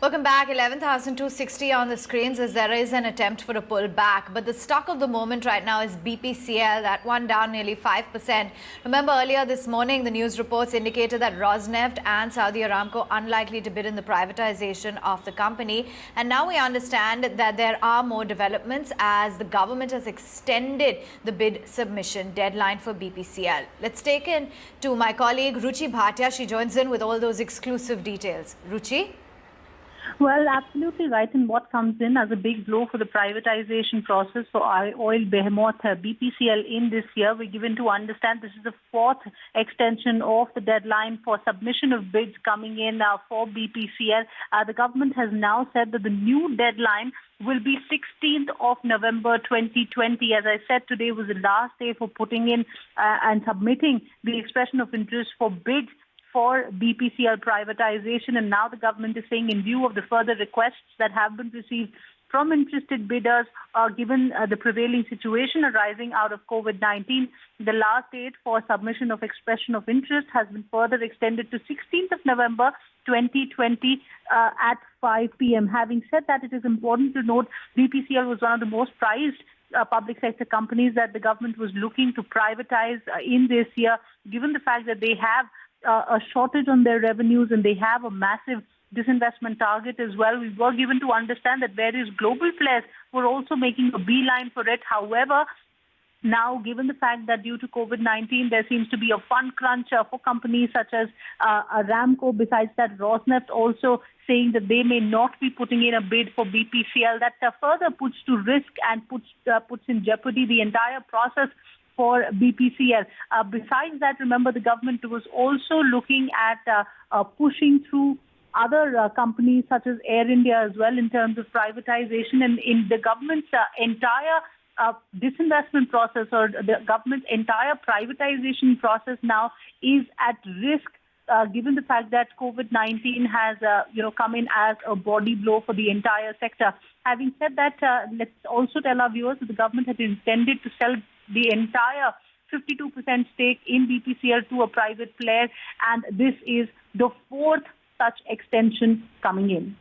Welcome back. 11,260 on the screens as there is an attempt for a pullback. But the stock of the moment right now is BPCL. That one down nearly 5%. Remember earlier this morning, the news reports indicated that Rosneft and Saudi Aramco unlikely to bid in the privatization of the company. And now we understand that there are more developments as the government has extended the bid submission deadline for BPCL. Let's take in to my colleague Ruchi Bhatia. She joins in with all those exclusive details. Ruchi? Well, absolutely right. And what comes in as a big blow for the privatization process for oil behemoth BPCL in this year, we're given to understand this is the fourth extension of the deadline for submission of bids coming in for BPCL. The government has now said that the new deadline will be 16th of November 2020. As I said, today was the last day for putting in and submitting the expression of interest for bids for BPCL privatization, and now the government is saying in view of the further requests that have been received from interested bidders, given the prevailing situation arising out of COVID-19, the last date for submission of expression of interest has been further extended to 16th of November 2020 at 5 p.m. Having said that, it is important to note BPCL was one of the most prized public sector companies that the government was looking to privatize in this year, given the fact that they have a shortage on their revenues and they have a massive disinvestment target as well. We were given to understand that various global players were also making a beeline for it. However, now, given the fact that due to COVID-19, there seems to be a fund crunch for companies such as Aramco, besides that, Rosneft also saying that they may not be putting in a bid for BPCL, that further puts to risk and puts in jeopardy the entire process for BPCL. Besides that, remember, the government was also looking at pushing through other companies such as Air India as well in terms of privatization, and in the government's entire disinvestment process, or the government's entire privatization process now is at risk, given the fact that COVID-19 has come in as a body blow for the entire sector. Having said that, let's also tell our viewers that the government had intended to sell the entire 52% stake in BPCL to a private player, and this is the fourth such extension coming in.